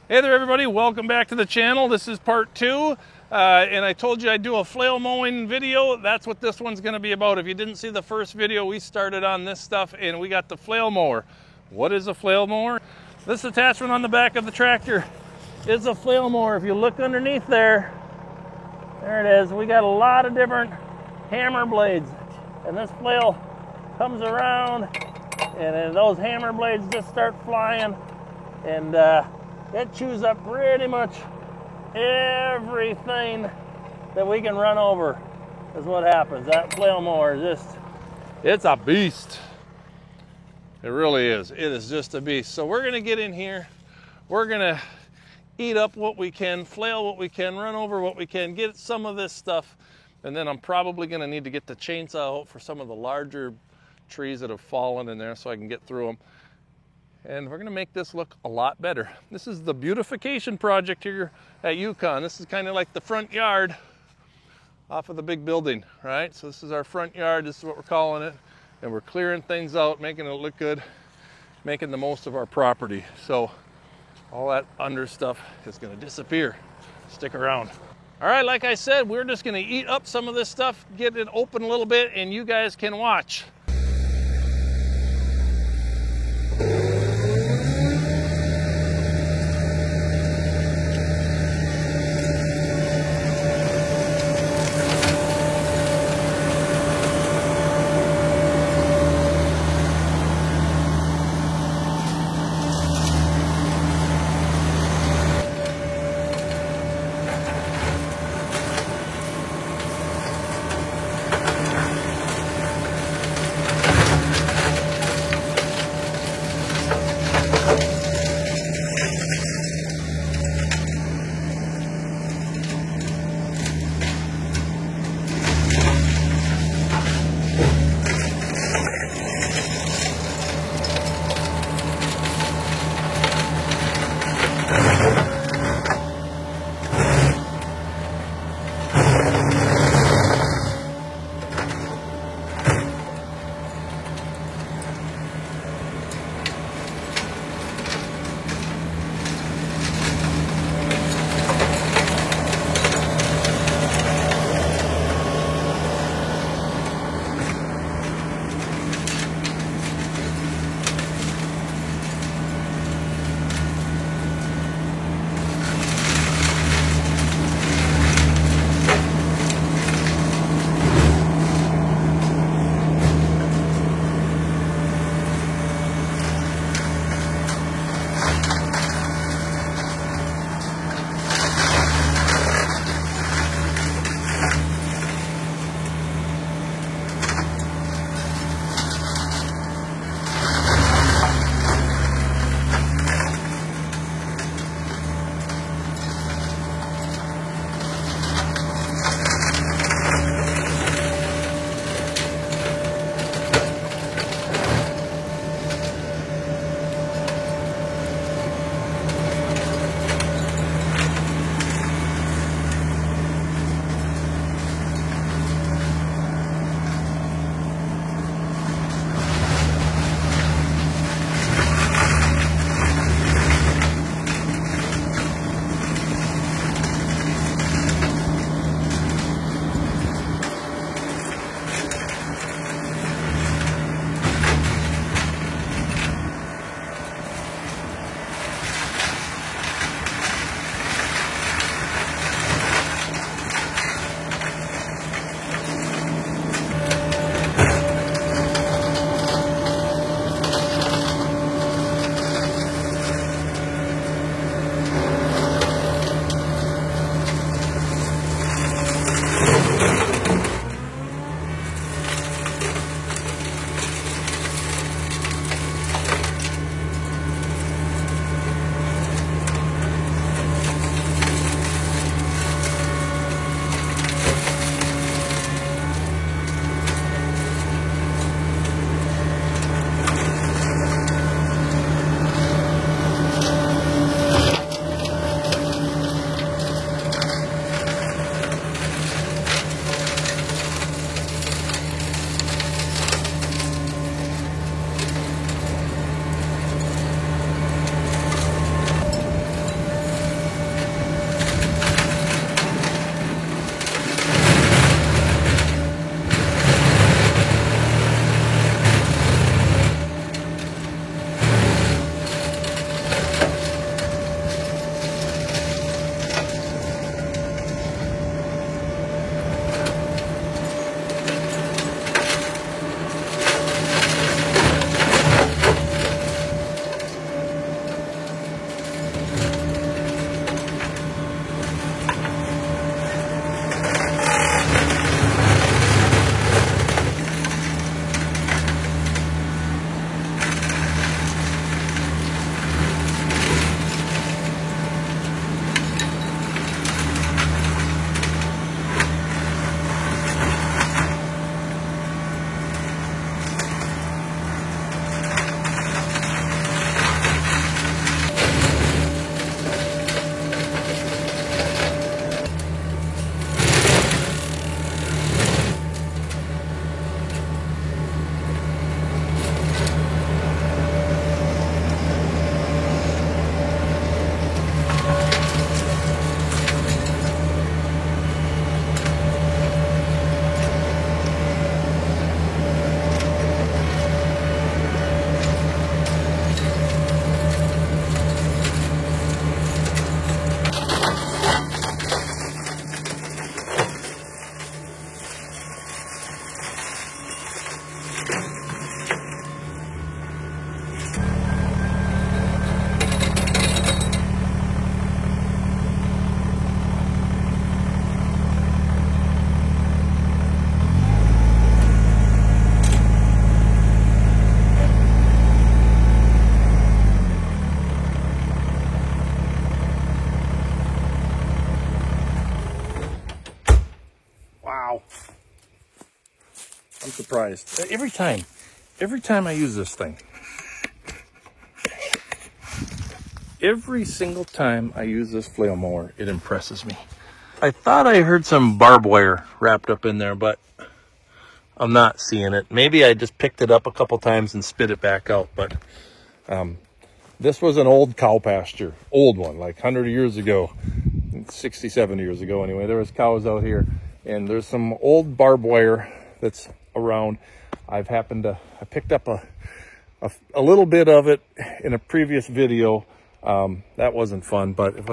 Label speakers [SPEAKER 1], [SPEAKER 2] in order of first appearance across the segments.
[SPEAKER 1] Hey there everybody, welcome back to the channel. This is part 2, and I told you I'd do a flail mowing video. That's what this one's going to be about. If you didn't see the first video, we started on this stuff and we got the flail mower. What is a flail mower? This attachment on the back of the tractor is a flail mower. If you look underneath there it is. We got a lot of different hammer blades, and this flail comes around and then those hammer blades just start flying, and it chews up pretty much everything that we can run over is what happens. That flail mower is it's a beast. It really is. It is just a beast. So we're gonna get in here, we're gonna eat up what we can, flail what we can, run over what we can, get some of this stuff, and then I'm probably gonna need to get the chainsaw out for some of the larger trees that have fallen in there so I can get through them. And we're gonna make this look a lot better. This is the beautification project here at Yukon. This is kind of like the front yard off of the big building, right? So this is our front yard, this is what we're calling it. And we're clearing things out, making it look good, making the most of our property. So all that under stuff is gonna disappear. Stick around. All right, like I said, we're just gonna eat up some of this stuff, get it open a little bit, and you guys can watch. Wow. I'm surprised. Every time I use this thing, every single time I use this flail mower, it impresses me. I thought I heard some barbed wire wrapped up in there, but I'm not seeing it. Maybe I just picked it up a couple times and spit it back out, but this was an old cow pasture, old one, like 100 years ago, 60, 70 years ago anyway. There was cows out here, and there's some old barbed wire that's around. I picked up a little bit of it in a previous video. That wasn't fun, but it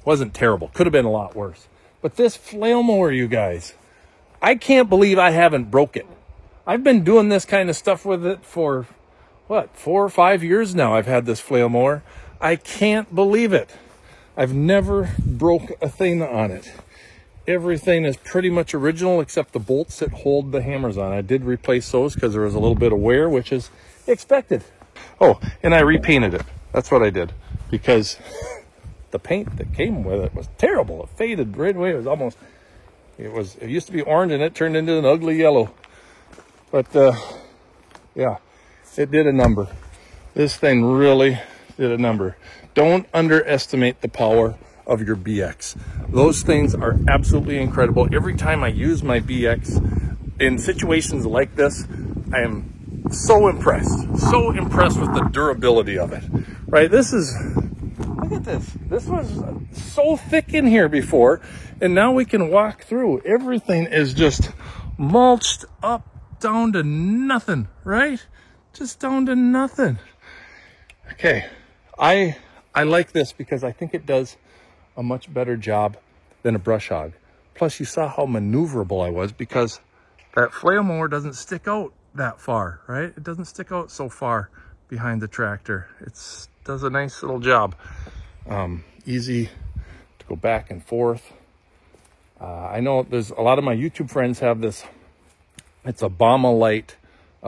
[SPEAKER 1] wasn't terrible. Could have been a lot worse. But this flail mower, you guys, I can't believe I haven't broke it. I've been doing this kind of stuff with it for, what, 4 or 5 years now. I've had this flail mower. I can't believe it. I've never broke a thing on it. Everything is pretty much original except the bolts that hold the hammers on. I did replace those because there was a little bit of wear, which is expected. Oh, and I repainted it. That's what I did, because the paint that came with it was terrible. It faded right away. It used to be orange and it turned into an ugly yellow. But yeah, it did a number. This thing really did a number. Don't underestimate the power of your BX. Those things are absolutely incredible. Every time I use my BX in situations like this, I am so impressed with the durability of it. Right? Look at this. This was so thick in here before, and now we can walk through. Everything is just mulched up down to nothing, right? Just down to nothing. Okay, I like this because I think it does a much better job than a brush hog. Plus, you saw how maneuverable I was because that flail mower doesn't stick out that far, right? It doesn't stick out so far behind the tractor. It does a nice little job. Easy to go back and forth. I know there's a lot of my YouTube friends have this. It's a Bauma-Lite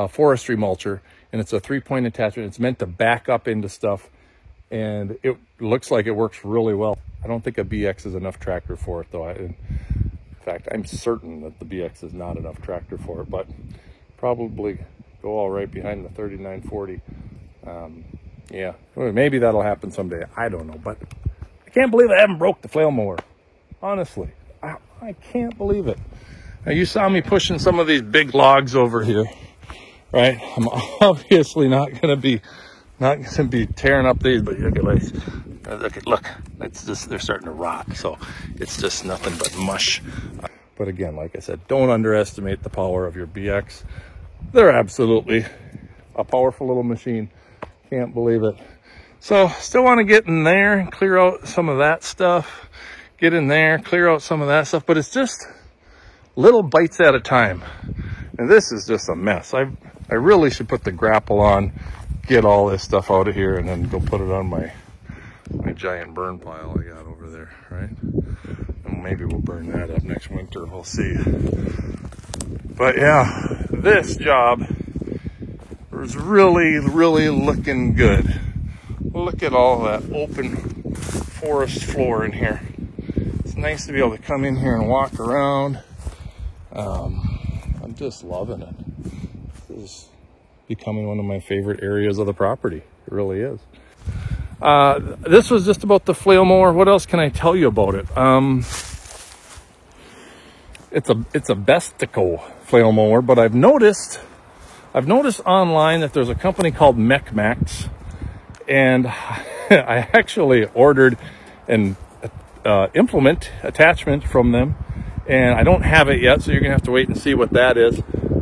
[SPEAKER 1] forestry mulcher, and it's a 3-point attachment. It's meant to back up into stuff, and it looks like it works really well. I don't think a BX is enough tractor for it, though. In fact, I'm certain that the BX is not enough tractor for it, but probably go all right behind the 3940. Yeah, maybe that'll happen someday. I don't know, but I can't believe I haven't broke the flail mower. Honestly, I can't believe it. Now, you saw me pushing some of these big logs over here, right? I'm obviously not going to be tearing up these, but look, it's just, they're starting to rot, so it's just nothing but mush. But again, like I said, don't underestimate the power of your BX. They're absolutely a powerful little machine. Can't believe it. So still want to get in there and clear out some of that stuff. Get in there, clear out some of that stuff, but it's just little bites at a time. And this is just a mess. I really should put the grapple on, get all this stuff out of here, and then go put it on my giant burn pile I got over there, right? And maybe we'll burn that up next winter, we'll see. But yeah, this job was really looking good. Look at all that open forest floor in here. It's nice to be able to come in here and walk around. I'm just loving it. This is becoming one of my favorite areas of the property. It really is. This was just about the flail mower. What else can I tell you about it? It's a Bestico flail mower, but I've noticed online that there's a company called MECMAX, and I actually ordered an implement attachment from them, and I don't have it yet, so you're gonna have to wait and see what that is.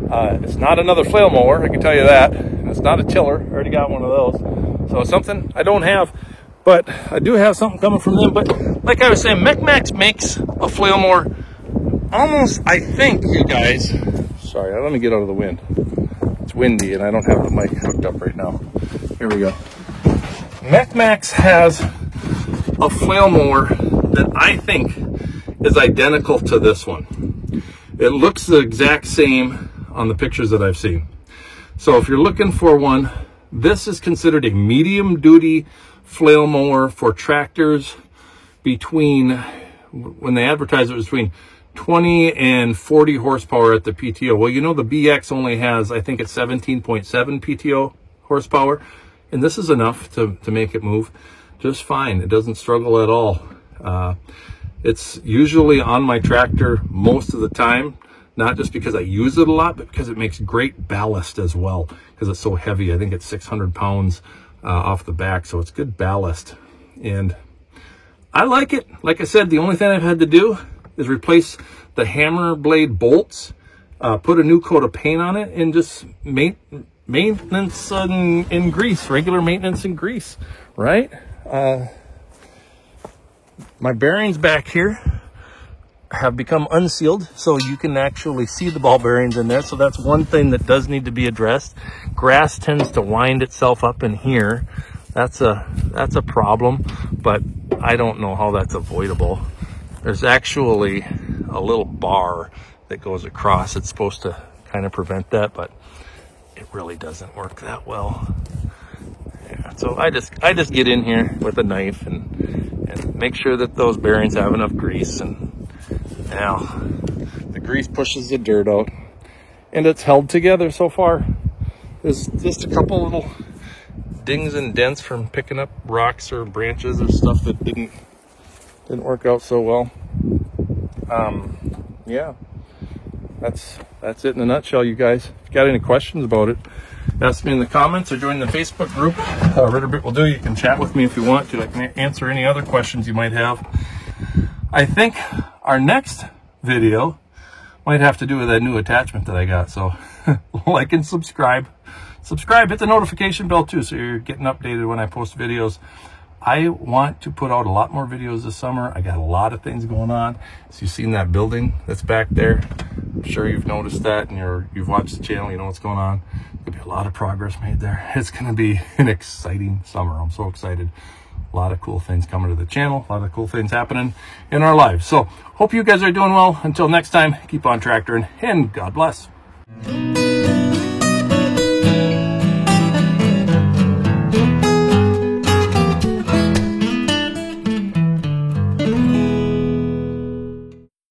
[SPEAKER 1] It's not another flail mower, I can tell you that, and it's not a tiller. I already got one of those, so it's something I don't have, but I do have something coming from them. But like I was saying, MECMAX makes a flail mower almost, I think, you guys, sorry, let me get out of the wind. It's windy and I don't have the mic hooked up right now. Here we go. MECMAX has a flail mower that I think is identical to this one. It looks the exact same on the pictures that I've seen. So if you're looking for one, this is considered a medium duty flail mower for tractors between, when they advertise it, between 20 and 40 horsepower at the PTO. Well, you know, the BX only has, I think it's 17.7 PTO horsepower, and this is enough to make it move just fine. It doesn't struggle at all. It's usually on my tractor most of the time, not just because I use it a lot, but because it makes great ballast as well, because it's so heavy. I think it's 600 pounds off the back, so it's good ballast. And I like it. Like I said, the only thing I've had to do is replace the hammer blade bolts, put a new coat of paint on it, and just maintenance and grease, regular maintenance and grease, right? My bearings back here have become unsealed, so you can actually see the ball bearings in there. So that's one thing that does need to be addressed. Grass tends to wind itself up in here. That's a problem, but I don't know how that's avoidable. There's actually a little bar that goes across. It's supposed to kind of prevent that, but it really doesn't work that well. Yeah, so I just get in here with a knife and make sure that those bearings have enough grease, and now the grease pushes the dirt out, and it's held together so far. There's just a couple little dings and dents from picking up rocks or branches or stuff that didn't work out so well. Yeah, that's it in a nutshell, you guys. If you got any questions about it, ask me in the comments or join the Facebook group. Ritterbit will do. You can chat with me if you want to. I can answer any other questions you might have. I think our next video might have to do with that new attachment that I got. So like and subscribe. Hit the notification bell too, so you're getting updated when I post videos. I want to put out a lot more videos this summer. I got a lot of things going on. So you've seen that building that's back there. I'm sure you've noticed that, and you've watched the channel, you know what's going on. There'll be a lot of progress made there. It's going to be an exciting summer. I'm so excited. A lot of cool things coming to the channel. A lot of cool things happening in our lives. So hope you guys are doing well. Until next time, keep on tractoring, and God bless.